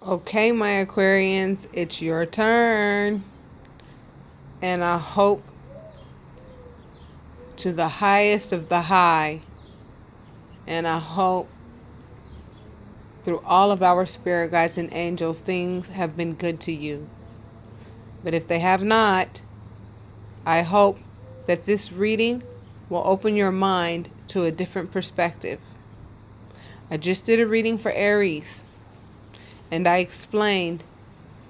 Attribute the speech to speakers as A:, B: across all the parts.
A: Okay, my Aquarians, it's your turn. And I hope to the highest of the high. And I hope through all of our spirit guides and angels, things have been good to you. But if they have not, I hope that this reading will open your mind to a different perspective. I just did a reading for Aries, and I explained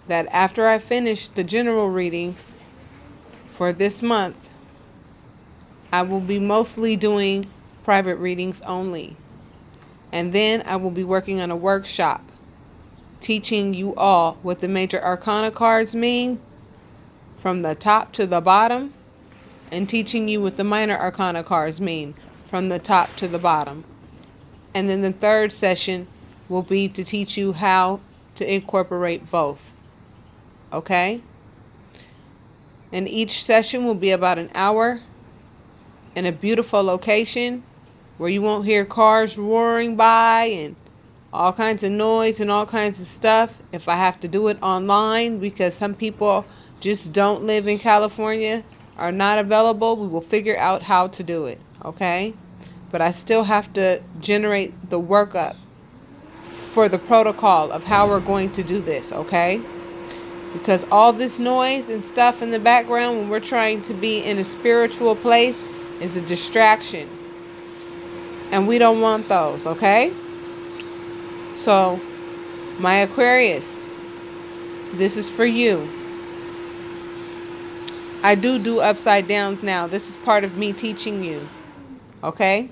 A: that after I finished the general readings for this month, I will be mostly doing private readings only. And then I will be working on a workshop teaching you all what the major arcana cards mean from the top to the bottom, and teaching you what the minor arcana cards mean from the top to the bottom. And then the third session will be to teach you how to incorporate both. Okay? And each session will be about an hour in a beautiful location where you won't hear cars roaring by and all kinds of noise and all kinds of stuff. If I have to do it online because some people just don't live in California, are not available, we will figure out how to do it, okay? But I still have to generate the workup for the protocol of how we're going to do this, okay? Because all this noise and stuff in the background when we're trying to be in a spiritual place is a distraction. And we don't want those, okay? So, my Aquarius, this is for you. I do upside downs now. This is part of me teaching you, okay?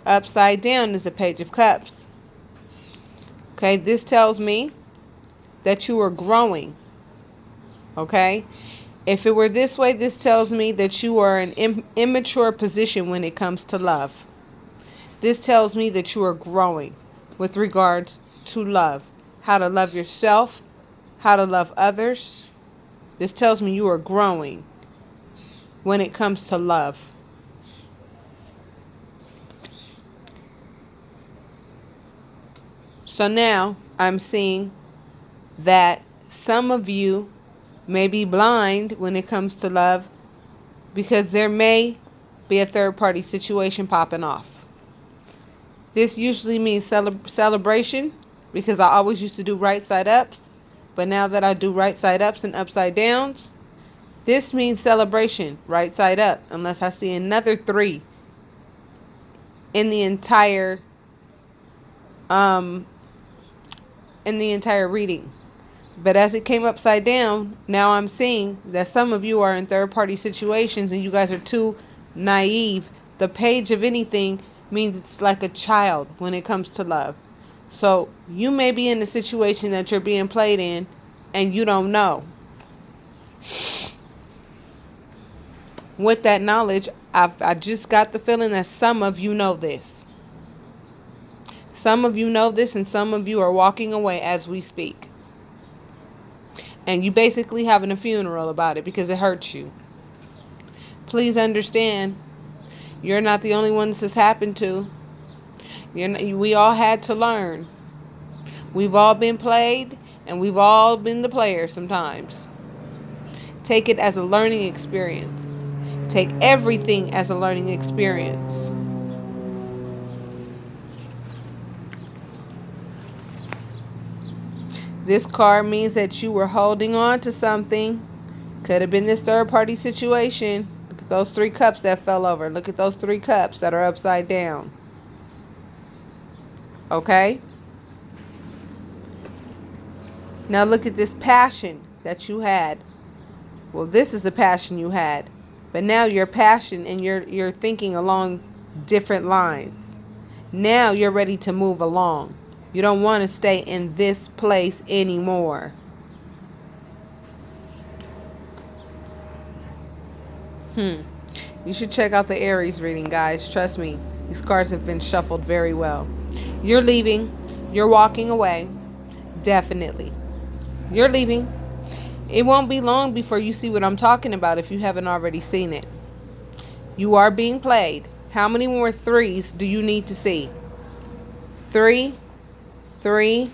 A: Upside down is a Page of Cups. Okay, this tells me that you are growing, okay? If it were this way, this tells me that you are in an immature position when it comes to love. This tells me that you are growing with regards to love. How to love yourself, how to love others. This tells me you are growing when it comes to love. So now I'm seeing that some of you may be blind when it comes to love because there may be a third-party situation popping off. This usually means celebration because I always used to do right side ups. But now that I do right side ups and upside downs, this means celebration, right side up, unless I see another 3 in the entire reading. But as it came upside down, now I'm seeing that some of you are in third party situations and you guys are too naive. The page of anything means it's like a child when it comes to love. So you may be in a situation that you're being played in and you don't know. With that knowledge, I just got the feeling that some of you know this. Some of you know this and some of you are walking away as we speak. And you basically having a funeral about it because it hurts you. Please understand, you're not the only one this has happened to. We all had to learn. We've all been played, and we've all been the player sometimes. Take it as a learning experience. Take everything as a learning experience. This card means that you were holding on to something. Could have been this third-party situation. Look at those 3 cups that fell over. Look at those 3 cups that are upside down. Okay? Now look at this passion that you had. Well, this is the passion you had. But now your passion and you're thinking along different lines. Now you're ready to move along. You don't want to stay in this place anymore. You should check out the Aries reading, guys. Trust me, these cards have been shuffled very well. You're leaving. You're walking away. Definitely. You're leaving. It won't be long before you see what I'm talking about if you haven't already seen it. You are being played. How many more 3s do you need to see? 3, 3.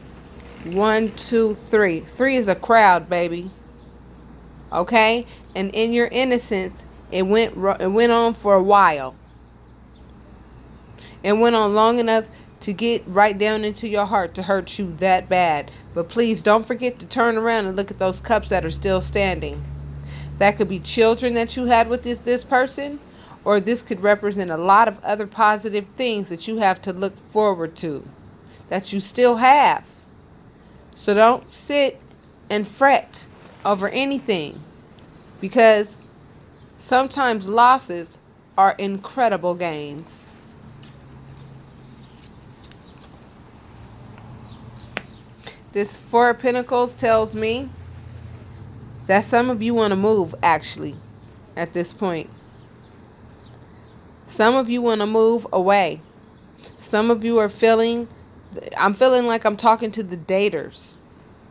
A: 1, 2, 3. 3 is a crowd, baby. Okay? And in your innocence, it went on for a while. It went on long enough to get right down into your heart to hurt you that bad. But please don't forget to turn around and look at those cups that are still standing. That could be children that you had with this person, or this could represent a lot of other positive things that you have to look forward to, that you still have. So don't sit and fret over anything, because sometimes losses are incredible gains. This 4 of Pentacles tells me that some of you want to move, actually, at this point. Some of you want to move away. Some of you are I'm feeling like I'm talking to the daters,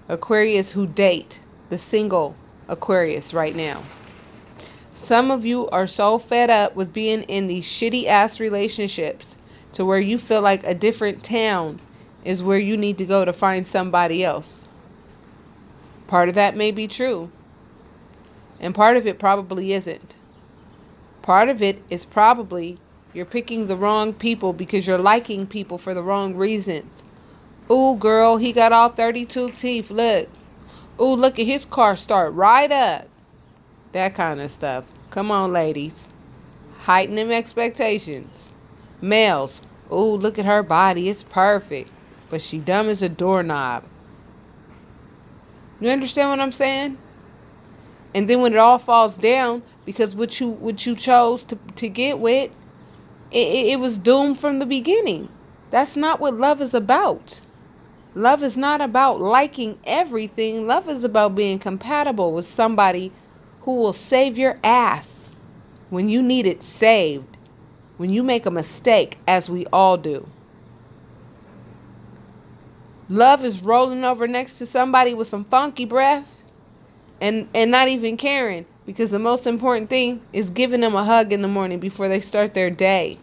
A: Aquarius who date, the single Aquarius right now. Some of you are so fed up with being in these shitty ass relationships to where you feel like a different town is where you need to go to find somebody else. Part of that may be true, and part of it probably isn't. Part of it is probably you're picking the wrong people because you're liking people for the wrong reasons. Ooh, girl, he got all 32 teeth. Look. Ooh, look at his car start right up. That kind of stuff. Come on, ladies. Heighten them expectations. Males. Ooh, look at her body. It's perfect. But she dumb as a doorknob. You understand what I'm saying? And then when it all falls down, because what you chose to get with, it was doomed from the beginning. That's not what love is about. Love is not about liking everything. Love is about being compatible with somebody who will save your ass when you need it saved. When you make a mistake, as we all do. Love is rolling over next to somebody with some funky breath and not even caring, because the most important thing is giving them a hug in the morning before they start their day.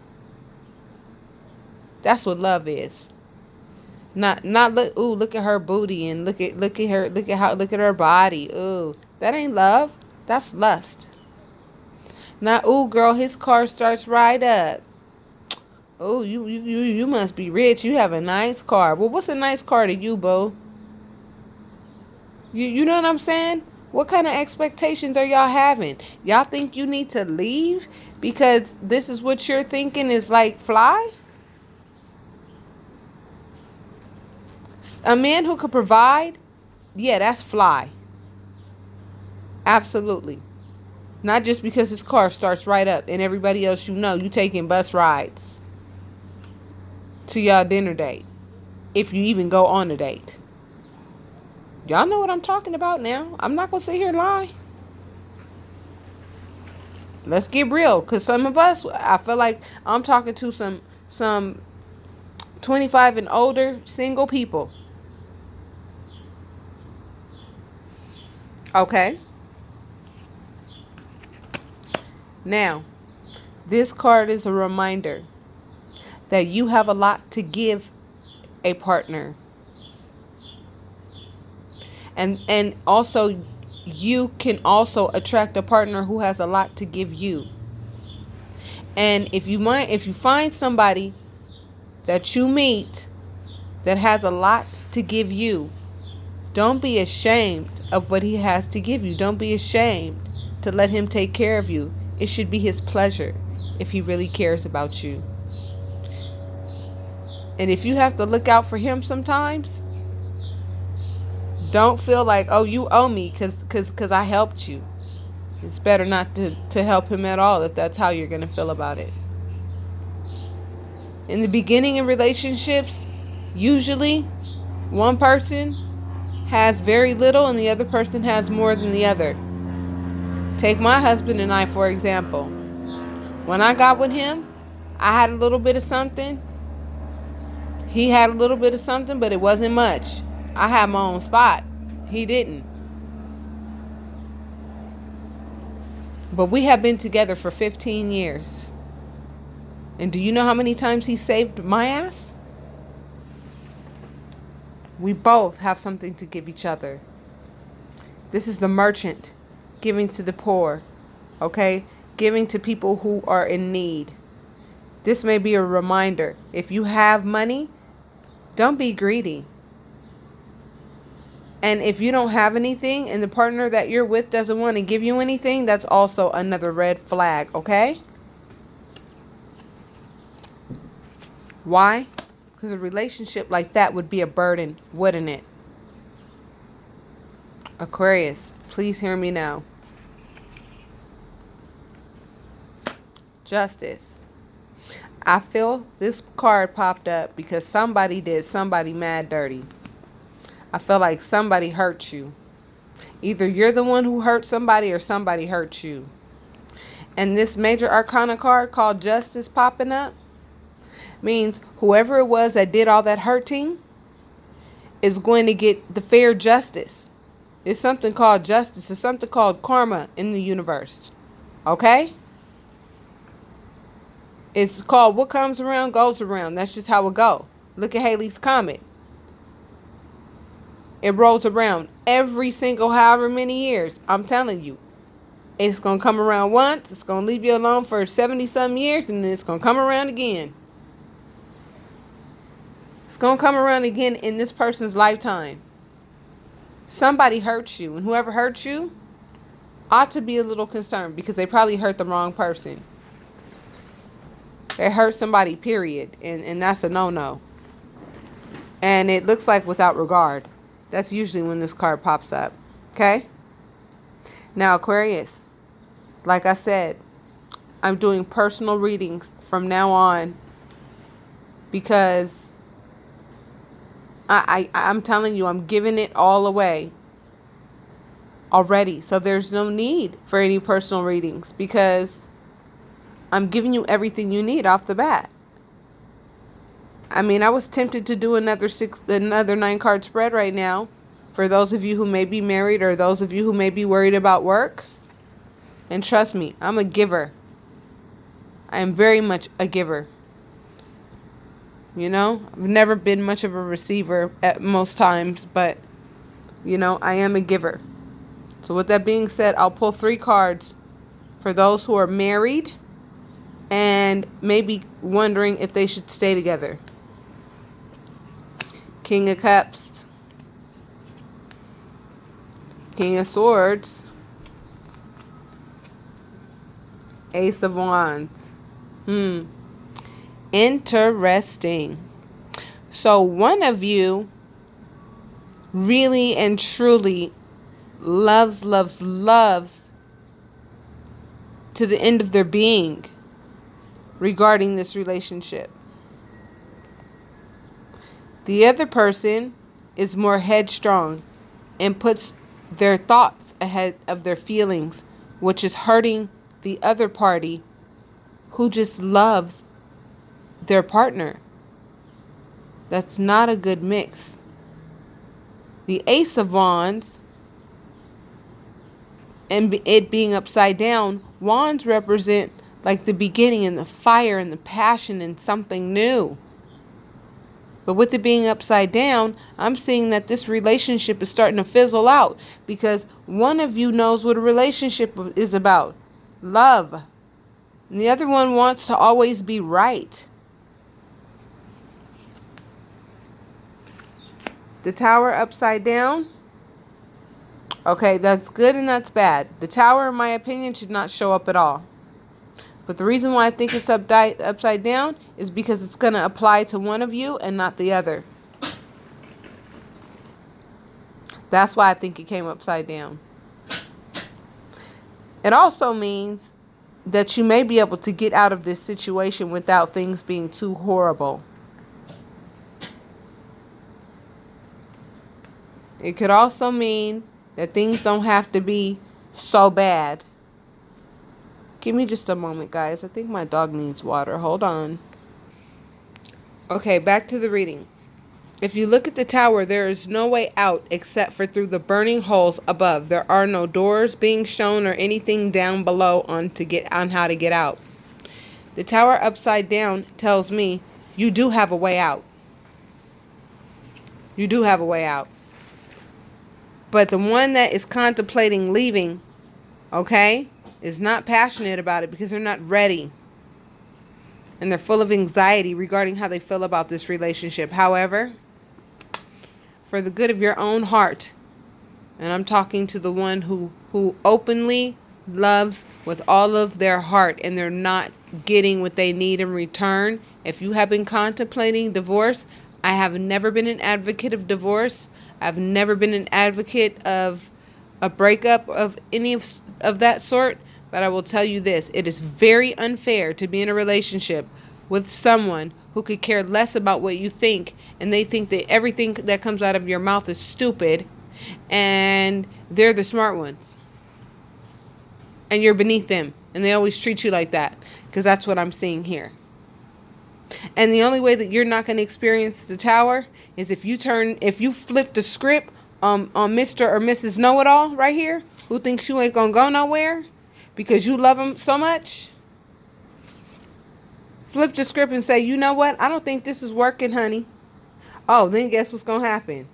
A: That's what love is. Not look at her booty and look at her body. Ooh, that ain't love. That's lust. Not, ooh, girl, his car starts right up. Oh, you must be rich. You have a nice car. Well, what's a nice car to you, boo? You know what I'm saying? What kind of expectations are y'all having? Y'all think you need to leave because this is what you're thinking is like fly? A man who could provide, yeah, that's fly. Absolutely. Not just because his car starts right up and everybody else you taking bus rides to y'all dinner date, if you even go on a date. Y'all know what I'm talking about now. I'm not going to sit here and lie. Let's get real, because some of us, I feel like I'm talking to some 25 and older single people. Okay. Now, this card is a reminder that you have a lot to give a partner. And also, you can also attract a partner who has a lot to give you. And if you find somebody that you meet that has a lot to give you, don't be ashamed of what he has to give you. Don't be ashamed to let him take care of you. It should be his pleasure if he really cares about you. And if you have to look out for him sometimes, don't feel like, oh, you owe me because I helped you. It's better not to help him at all if that's how you're going to feel about it. In the beginning of relationships, usually one person has very little and the other person has more than the other. Take my husband and I, for example. When I got with him, I had a little bit of something. He had a little bit of something, but it wasn't much. I had my own spot. He didn't. But we have been together for 15 years. And do you know how many times he saved my ass? We both have something to give each other. This is the merchant giving to the poor, okay? Giving to people who are in need. This may be a reminder. If you have money, don't be greedy. And if you don't have anything and the partner that you're with doesn't want to give you anything, that's also another red flag, okay? Why? Because a relationship like that would be a burden, wouldn't it? Aquarius, please hear me now. Justice. I feel this card popped up because somebody did somebody mad dirty. I feel like somebody hurt you. Either you're the one who hurt somebody or somebody hurt you. And this major arcana card called Justice popping up means whoever it was that did all that hurting is going to get the fair justice. It's something called justice. It's something called karma in the universe. Okay? It's called what comes around goes around. That's just how it go. Look at Halley's Comet. It rolls around every single however many years. I'm telling you. It's going to come around once. It's going to leave you alone for 70-some years. And then it's going to come around again. It's going to come around again in this person's lifetime. Somebody hurts you. And whoever hurts you ought to be a little concerned. Because they probably hurt the wrong person. They hurt somebody, period. And that's a no-no. And it looks like without regard. That's usually when this card pops up. Okay? Now, Aquarius, like I said, I'm doing personal readings from now on because I'm telling you, I'm giving it all away already. So there's no need for any personal readings because I'm giving you everything you need off the bat. I mean, I was tempted to do another 9-card spread right now for those of you who may be married or those of you who may be worried about work. And trust me, I'm a giver. I am very much a giver. You know, I've never been much of a receiver at most times, but, you know, I am a giver. So with that being said, I'll pull 3 cards for those who are married and maybe wondering if they should stay together. King of Cups, King of Swords, Ace of Wands. Interesting. So one of you really and truly loves to the end of their being regarding this relationship. The other person is more headstrong and puts their thoughts ahead of their feelings, which is hurting the other party who just loves their partner. That's not a good mix. The Ace of Wands, and it being upside down, wands represent like the beginning and the fire and the passion and something new. But with it being upside down, I'm seeing that this relationship is starting to fizzle out because one of you knows what a relationship is about. Love. And the other one wants to always be right. The Tower upside down. Okay, that's good and that's bad. The Tower, in my opinion, should not show up at all. But the reason why I think it's upside down is because it's going to apply to one of you and not the other. That's why I think it came upside down. It also means that you may be able to get out of this situation without things being too horrible. It could also mean that things don't have to be so bad. Give me just a moment, guys. I think my dog needs water. Hold on. Okay, back to the reading. If you look at the Tower, there is no way out except for through the burning holes above. There are no doors being shown or anything down below on how to get out. The Tower upside down tells me you do have a way out. You do have a way out. But the one that is contemplating leaving, okay, is not passionate about it because they're not ready. And they're full of anxiety regarding how they feel about this relationship. However, for the good of your own heart, and I'm talking to the one who openly loves with all of their heart and they're not getting what they need in return. If you have been contemplating divorce, I have never been an advocate of divorce. I've never been an advocate of a breakup of any of that sort. But I will tell you this, it is very unfair to be in a relationship with someone who could care less about what you think, and they think that everything that comes out of your mouth is stupid, and they're the smart ones. And you're beneath them, and they always treat you like that, because that's what I'm seeing here. And the only way that you're not going to experience the tower is if you flip the script on Mr. or Mrs. Know-It-All right here, who thinks you ain't going to go nowhere because you love them so much. Flip the script and say, you know what? I don't think this is working, honey. Oh, then guess what's going to happen?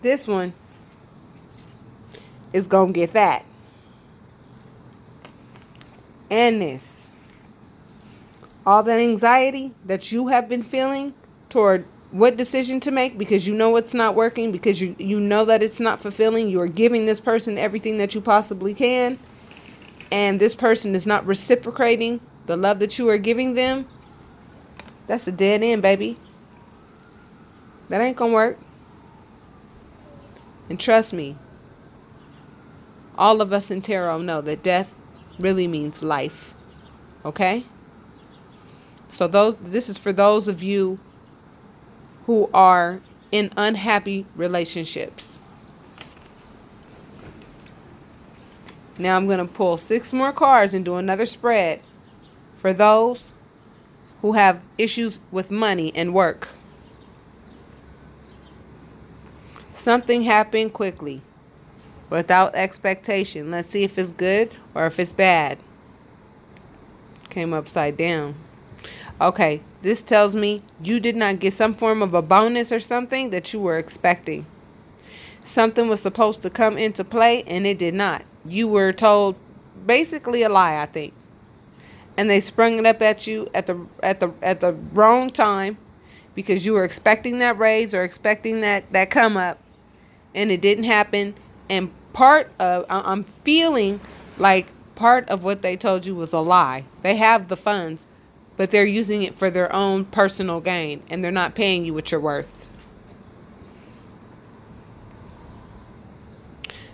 A: This one is going to get that. And this. All that anxiety that you have been feeling toward what decision to make because you know it's not working, because you know that it's not fulfilling. You are giving this person everything that you possibly can, and this person is not reciprocating the love that you are giving them. That's a dead end, baby. That ain't gonna work. And trust me, all of us in tarot know that death really means life. Okay? So this is for those of you who are in unhappy relationships. Now I'm going to pull 6 more cards and do another spread for those who have issues with money and work. Something happened quickly, without expectation. Let's see if it's good or if it's bad. Came upside down. Okay, this tells me you did not get some form of a bonus or something that you were expecting. Something was supposed to come into play and it did not. You were told basically a lie, I think. And they sprung it up at you at the wrong time because you were expecting that raise or expecting that come up, and it didn't happen. And I'm feeling like part of what they told you was a lie. They have the funds, but they're using it for their own personal gain, and they're not paying you what you're worth.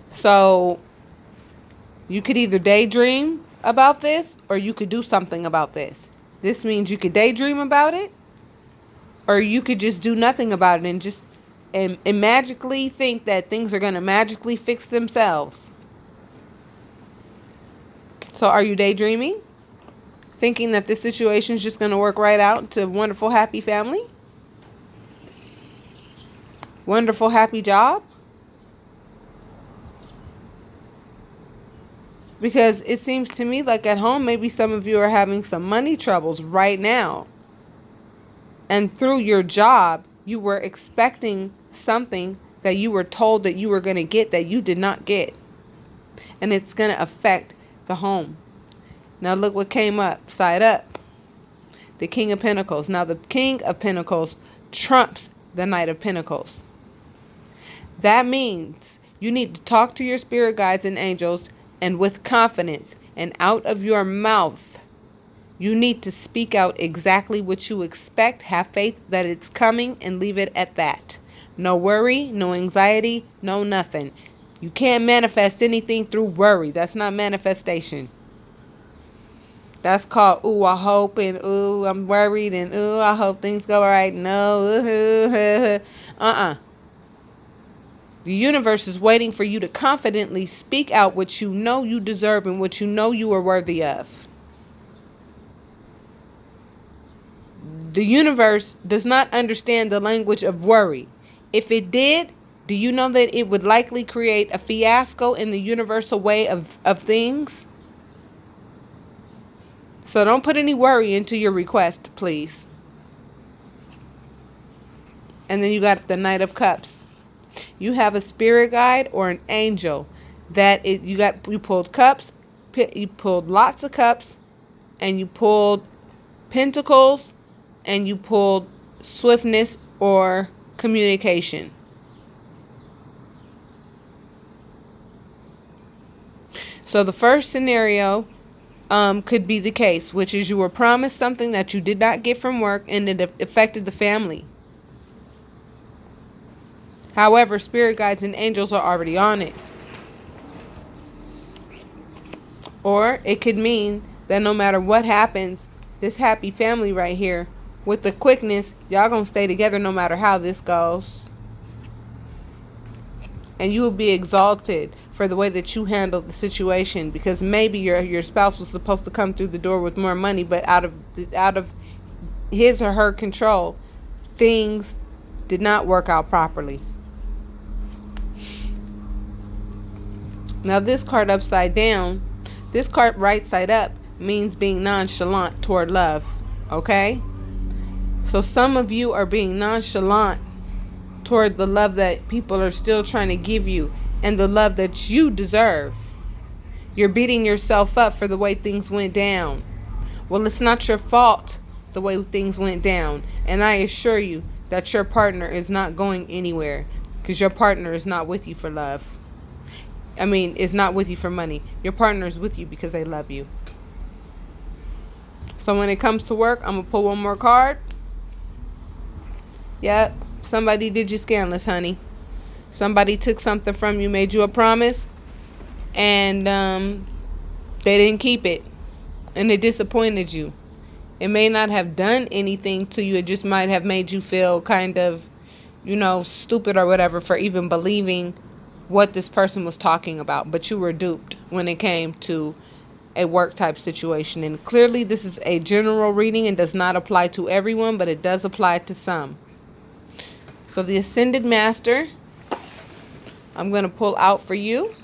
A: So you could either daydream about this or you could do something about this. This means you could daydream about it, or you could just do nothing about it and magically think that things are going to magically fix themselves. So are you daydreaming? Thinking that this situation is just going to work right out to a wonderful, happy family? Wonderful, happy job? Because it seems to me like at home, maybe some of you are having some money troubles right now. And through your job, you were expecting something that you were told that you were going to get that you did not get. And it's going to affect the home. Now look what came up, side up. The King of Pentacles. Now the King of Pentacles trumps the Knight of Pentacles. That means you need to talk to your spirit guides and angels, and with confidence, and out of your mouth, you need to speak out exactly what you expect. Have faith that it's coming and leave it at that. No worry, no anxiety, no nothing. You can't manifest anything through worry. That's not manifestation. That's called, ooh, I hope, and ooh, I'm worried, and ooh, I hope things go right. No, The universe is waiting for you to confidently speak out what you know you deserve and what you know you are worthy of. The universe does not understand the language of worry. If it did, do you know that it would likely create a fiasco in the universal way of things? So don't put any worry into your request, please. And then you got the Knight of Cups. You have a spirit guide or an angel you pulled cups, you pulled lots of cups, and you pulled pentacles, and you pulled swiftness or communication. So the first scenario could be the case, which is you were promised something that you did not get from work, and it affected the family. However, spirit guides and angels are already on it. Or it could mean that no matter what happens, this happy family right here, with the quickness, y'all gonna stay together no matter how this goes. And you will be exalted for the way that you handled the situation, because maybe your spouse was supposed to come through the door with more money, but out of his or her control, things did not work out properly. Now this card upside down, this card right side up means being nonchalant toward love, okay? So some of you are being nonchalant toward the love that people are still trying to give you and the love that you deserve. You're beating yourself up for the way things went down. Well, it's not your fault the way things went down. And I assure you that your partner is not going anywhere, because your partner is not with you for love. Is not with you for money. Your partner is with you because they love you. So when it comes to work, I'm going to pull one more card. Yep. Somebody did you scandalous, honey. Somebody took something from you, made you a promise, and they didn't keep it. And it disappointed you. It may not have done anything to you. It just might have made you feel kind of, stupid or whatever for even believing what this person was talking about. But you were duped when it came to a work type situation. And clearly this is a general reading and does not apply to everyone, but it does apply to some. So the Ascended Master, I'm going to pull out for you.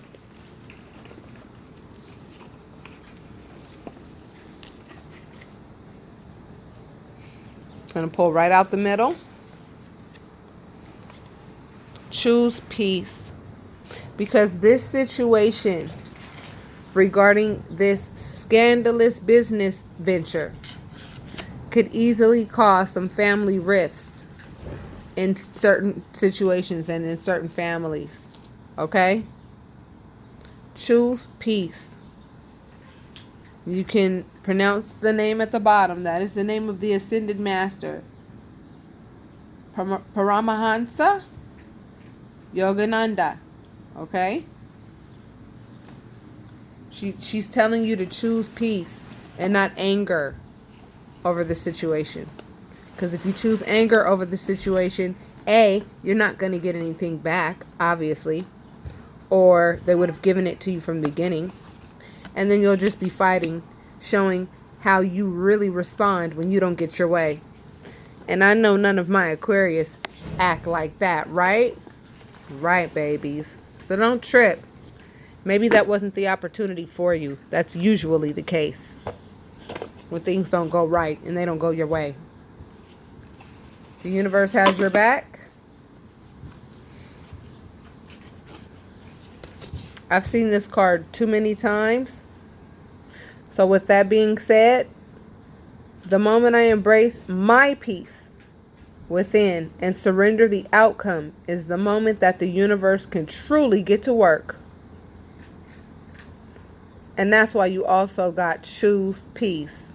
A: I'm going to pull right out the middle. Choose peace. Because this situation regarding this scandalous business venture could easily cause some family rifts in certain situations and in certain families. Okay? Choose peace. You can pronounce the name at the bottom. That is the name of the Ascended Master. Paramahansa Yogananda. Okay? She's telling you to choose peace and not anger over the situation. Because if you choose anger over the situation, A, you're not going to get anything back, obviously. Or they would have given it to you from the beginning. And then you'll just be fighting, showing how you really respond when you don't get your way. And I know none of my Aquarius act like that, right? Right, babies. So don't trip. Maybe that wasn't the opportunity for you. That's usually the case when things don't go right and they don't go your way. The universe has your back. I've seen this card too many times. So with that being said, the moment I embrace my peace within and surrender the outcome is the moment that the universe can truly get to work. And that's why you also got choose peace.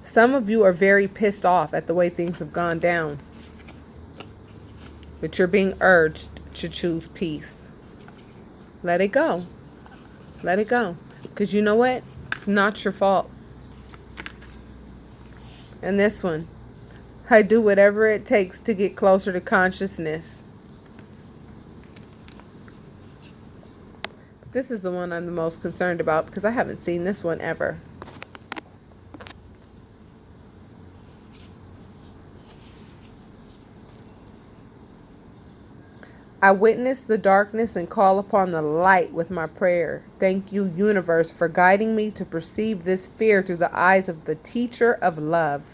A: Some of you are very pissed off at the way things have gone down. But you're being urged to choose peace. Let it go. Let it go. Because you know what? It's not your fault. And this one. I do whatever it takes to get closer to consciousness. This is the one I'm the most concerned about because I haven't seen this one ever. I witness the darkness and call upon the light with my prayer. Thank you, universe, for guiding me to perceive this fear through the eyes of the teacher of love.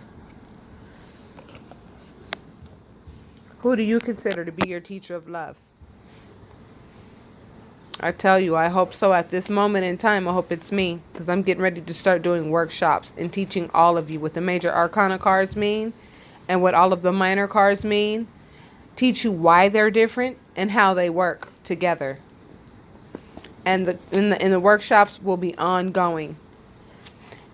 A: Who do you consider to be your teacher of love? I tell you, I hope so. At this moment in time, I hope it's me, because I'm getting ready to start doing workshops and teaching all of you what the major arcana cards mean and what all of the minor cards mean. Teach you why they're different and how they work together. And the workshops will be ongoing.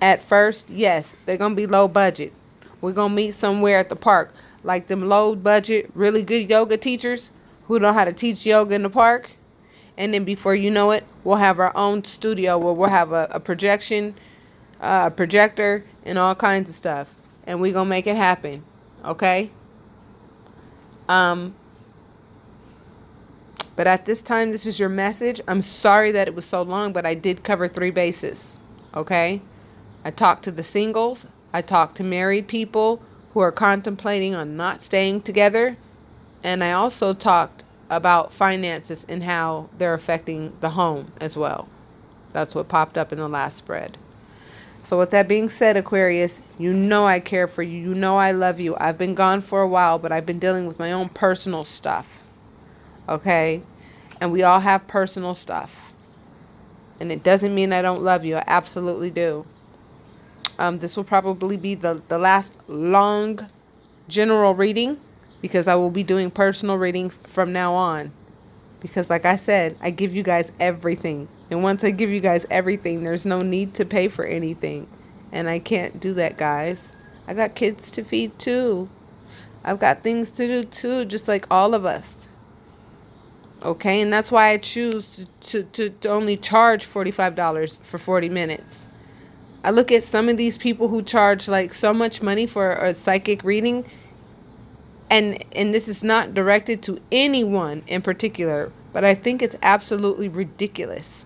A: At first, yes, they're going to be low budget. We're going to meet somewhere at the park, like them low budget, really good yoga teachers who know how to teach yoga in the park. And then before you know it, we'll have our own studio where we'll have a projection, a projector, and all kinds of stuff. And we're going to make it happen. Okay? But at this time, this is your message. I'm sorry that it was so long, but I did cover 3 bases. Okay? I talked to the singles. I talked to married people who are contemplating on not staying together. And I also talked about finances and how they're affecting the home as well. That's what popped up in the last spread. So with that being said, Aquarius, you know I care for you. You know I love you. I've been gone for a while, but I've been dealing with my own personal stuff. Okay? And we all have personal stuff. And it doesn't mean I don't love you. I absolutely do. This will probably be the last long general reading, because I will be doing personal readings from now on. Because like I said, I give you guys everything. And once I give you guys everything, there's no need to pay for anything. And I can't do that, guys. I got kids to feed too. I've got things to do too, just like all of us. Okay, and that's why I choose to only charge $45 for 40 minutes. I look at some of these people who charge like so much money for a psychic reading, and this is not directed to anyone in particular, but I think it's absolutely ridiculous.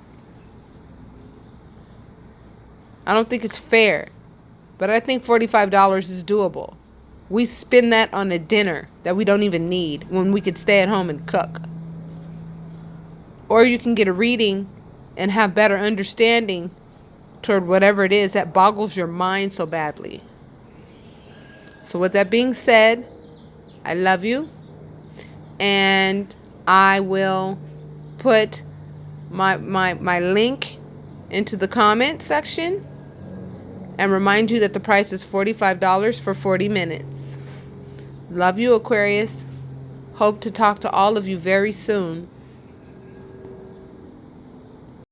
A: I don't think it's fair, but I think $45 is doable. We spend that on a dinner that we don't even need when we could stay at home and cook. Or you can get a reading and have better understanding toward whatever it is that boggles your mind so badly. So with that being said, I love you. And I will put my link into the comment section and remind you that the price is $45 for 40 minutes. Love you, Aquarius. Hope to talk to all of you very soon.